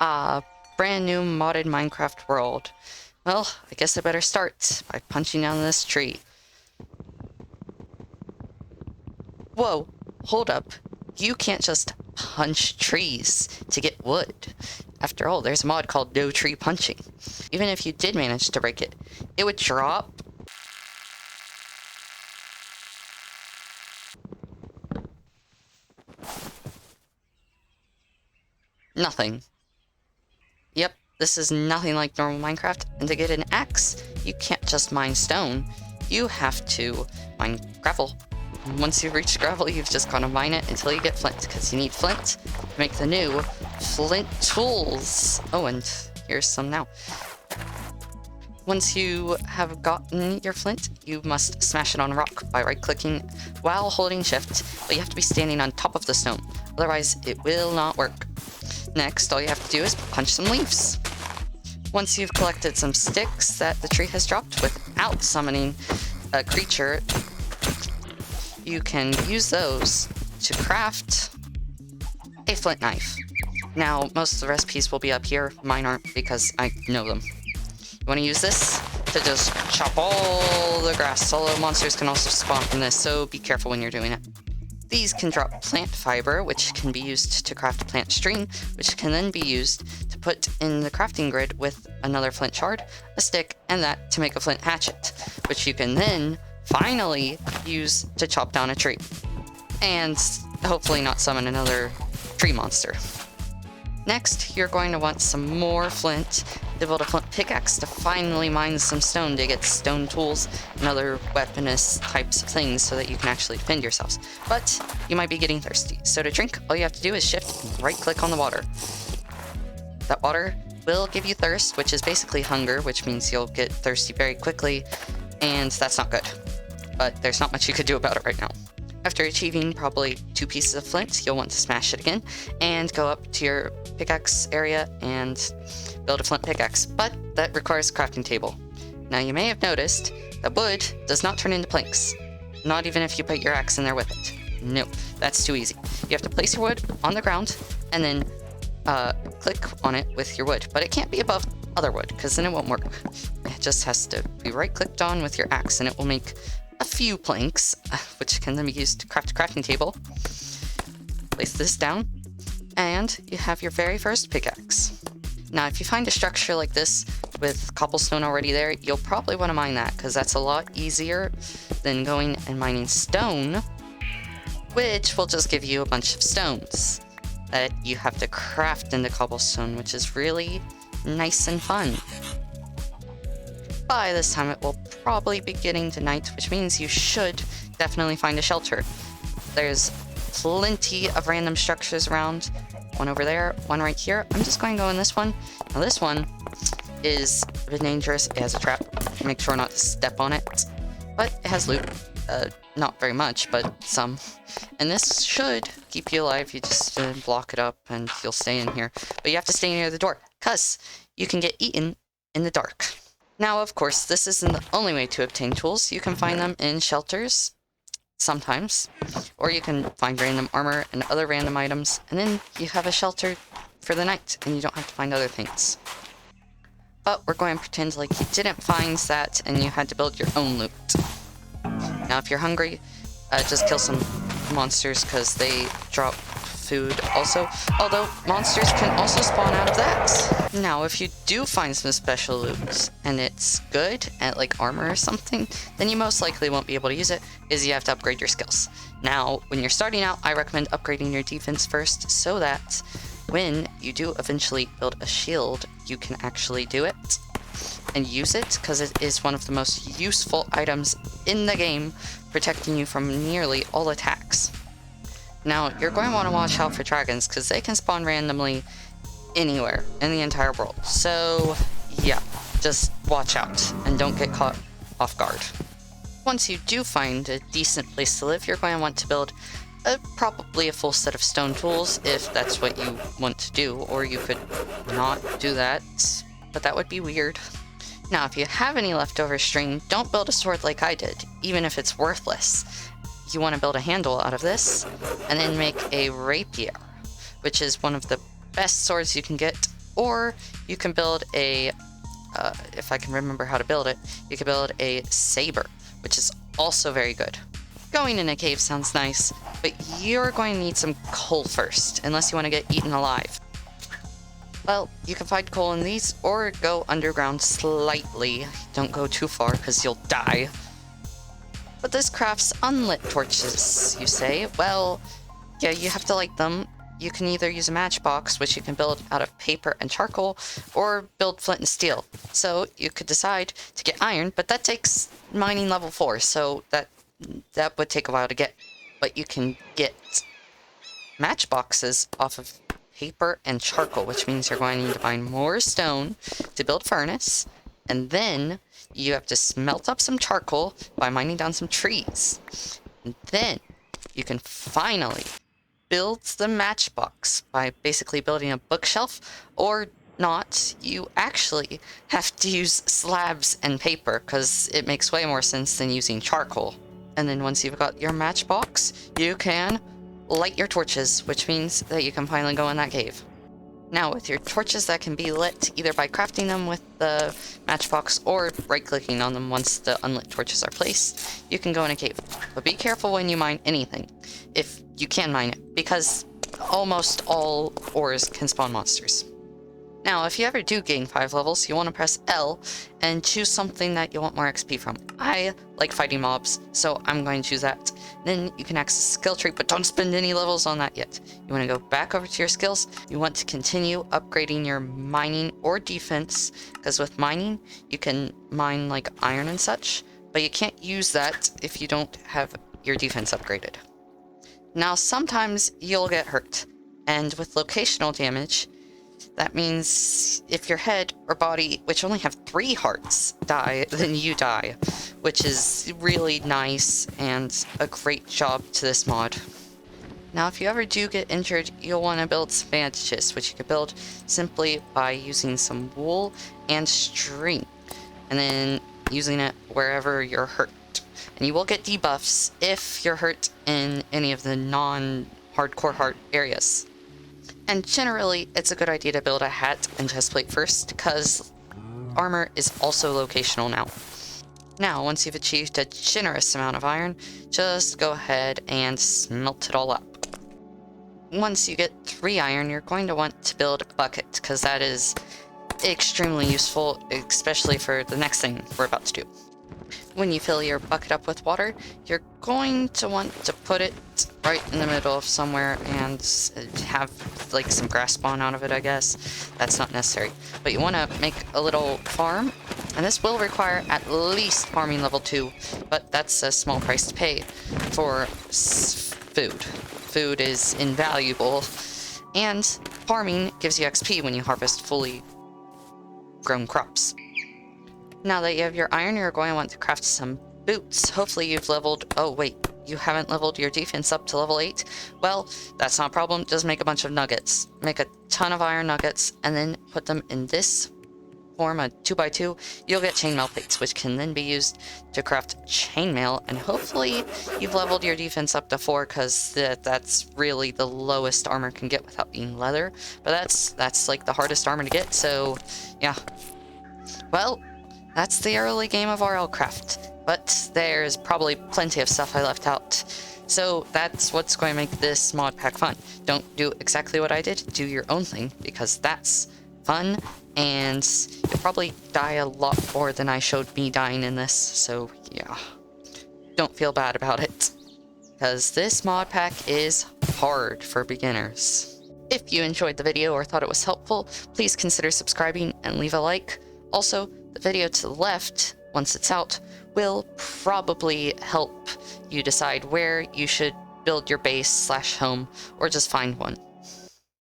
Ah, brand new modded Minecraft world. Well, I guess I better start by punching down this tree. Whoa, hold up. You can't just punch trees to get wood. After all, there's a mod called No Tree Punching. Even if you did manage to break it, it would drop nothing. Yep, this is nothing like normal Minecraft, and to get an axe, you can't just mine stone. You have to mine gravel. Once you've reached gravel, you've just got to mine it until you get flint, because you need flint to make the new flint tools. Oh, and here's some now. Once you have gotten your flint, you must smash it on a rock by right-clicking while holding shift, but you have to be standing on top of the stone, otherwise it will not work. Next, all you have to do is punch some leaves. Once you've collected some sticks that the tree has dropped without summoning a creature, you can use those to craft a flint knife. Now, most of the recipes will be up here. Mine aren't because I know them. You want to use this to just chop all the grass, although monsters can also spawn from this, so be careful when you're doing it. These can drop plant fiber, which can be used to craft a plant string, which can then be used to put in the crafting grid with another flint shard, a stick, and that to make a flint hatchet, which you can then finally use to chop down a tree. And hopefully not summon another tree monster. Next, you're going to want some more flint to build a flint pickaxe to finally mine some stone to get stone tools and other weaponous types of things so that you can actually defend yourselves. But you might be getting thirsty, so to drink, all you have to do is shift and right-click on the water. That water will give you thirst, which is basically hunger, which means you'll get thirsty very quickly, and that's not good. But there's not much you could do about it right now. After achieving probably 2 pieces of flint, you'll want to smash it again and go up to your pickaxe area and build a flint pickaxe, but that requires a crafting table. Now you may have noticed that wood does not turn into planks, not even if you put your axe in there with it. No, that's too easy. You have to place your wood on the ground and then click on it with your wood, but it can't be above other wood because then it won't work. It just has to be right-clicked on with your axe and it will make a few planks, which can then be used to craft a crafting table. Place this down, and you have your very first pickaxe. Now, if you find a structure like this with cobblestone already there, you'll probably want to mine that, because that's a lot easier than going and mining stone, which will just give you a bunch of stones that you have to craft into cobblestone, which is really nice and fun. By this time, it will probably be getting to night, which means you should definitely find a shelter. There's plenty of random structures around. One over there, one right here. I'm just going to go in this one. Now this one is a bit dangerous. It has a trap. Make sure not to step on it. But it has loot. Not very much, but some. And this should keep you alive. You just block it up and you'll stay in here. But you have to stay near the door, because you can get eaten in the dark. Now, of course, this isn't the only way to obtain tools. You can find them in shelters, sometimes, or you can find random armor and other random items, and then you have a shelter for the night, and you don't have to find other things. But we're going to pretend like you didn't find that, and you had to build your own loot. Now, if you're hungry, just kill some monsters, because they drop food also, although monsters can also spawn out of that. Now, if you do find some special loot and it's good at like armor or something, then you most likely won't be able to use it, because you have to upgrade your skills. Now, when you're starting out, I recommend upgrading your defense first, so that when you do eventually build a shield, you can actually do it and use it, because it is one of the most useful items in the game, protecting you from nearly all attacks. Now, you're going to want to watch out for dragons, because they can spawn randomly anywhere in the entire world. So, yeah, just watch out and don't get caught off guard. Once you do find a decent place to live, you're going to want to build probably a full set of stone tools, if that's what you want to do, or you could not do that, but that would be weird. Now, if you have any leftover string, don't build a sword like I did, even if it's worthless. You want to build a handle out of this, and then make a rapier, which is one of the best swords you can get Or you can build a, if I can remember how to build it, you can build a saber, which is also very good. Going in a cave sounds nice, but you're going to need some coal first, unless you want to get eaten alive. Well, you can find coal in these, or go underground slightly. Don't go too far, because you'll die. But this crafts unlit torches, you say. Well, yeah, you have to light them. You can either use a matchbox, which you can build out of paper and charcoal, or build flint and steel. So you could decide to get iron, but that takes mining level 4, so that would take a while to get. But you can get matchboxes off of paper and charcoal, which means you're going to need to find more stone to build furnace, and then you have to smelt up some charcoal by mining down some trees. And then you can finally build the matchbox by basically building a bookshelf, or not. You actually have to use slabs and paper because it makes way more sense than using charcoal. And then once you've got your matchbox, you can light your torches, which means that you can finally go in that cave. Now, with your torches that can be lit either by crafting them with the matchbox or right-clicking on them once the unlit torches are placed, you can go in a cave. But be careful when you mine anything, if you can mine it, because almost all ores can spawn monsters. Now, if you ever do gain 5 levels, you want to press L and choose something that you want more XP from. I like fighting mobs, so I'm going to choose that. Then you can access skill tree, but don't spend any levels on that yet. You want to go back over to your skills. You want to continue upgrading your mining or defense, because with mining, you can mine like iron and such, but you can't use that if you don't have your defense upgraded. Now, sometimes you'll get hurt, and with locational damage, that means if your head or body, which only have 3 hearts, die, then you die, which is really nice and a great job to this mod. Now, if you ever do get injured, you'll want to build some bandages, which you can build simply by using some wool and string, and then using it wherever you're hurt. And you will get debuffs if you're hurt in any of the non-hardcore heart areas. And generally, it's a good idea to build a hat and chestplate first, because armor is also locational now. Now, once you've achieved a generous amount of iron, just go ahead and smelt it all up. Once you get 3 iron, you're going to want to build a bucket, because that is extremely useful, especially for the next thing we're about to do. When you fill your bucket up with water, you're going to want to put it right in the middle of somewhere and have like some grass spawn out of it, I guess. That's not necessary. But you want to make a little farm, and this will require at least farming level 2, but that's a small price to pay for food. Food is invaluable, and farming gives you XP when you harvest fully grown crops. Now that you have your iron, you're going to want to craft some boots. Hopefully you've leveled... Oh, wait. You haven't leveled your defense up to level 8? Well, that's not a problem. Just make a bunch of nuggets. Make a ton of iron nuggets, and then put them in this form, a 2x2. You'll get chainmail plates, which can then be used to craft chainmail. And hopefully you've leveled your defense up to 4, because that's really the lowest armor can get without being leather. But that's like the hardest armor to get, so yeah. Well, that's the early game of RLcraft, but there's probably plenty of stuff I left out. So that's what's going to make this mod pack fun. Don't do exactly what I did, do your own thing, because that's fun, and you'll probably die a lot more than I showed me dying in this, so yeah. Don't feel bad about it, because this mod pack is hard for beginners. If you enjoyed the video or thought it was helpful, please consider subscribing and leave a like. Also, the video to the left, once it's out, will probably help you decide where you should build your base/home, or just find one.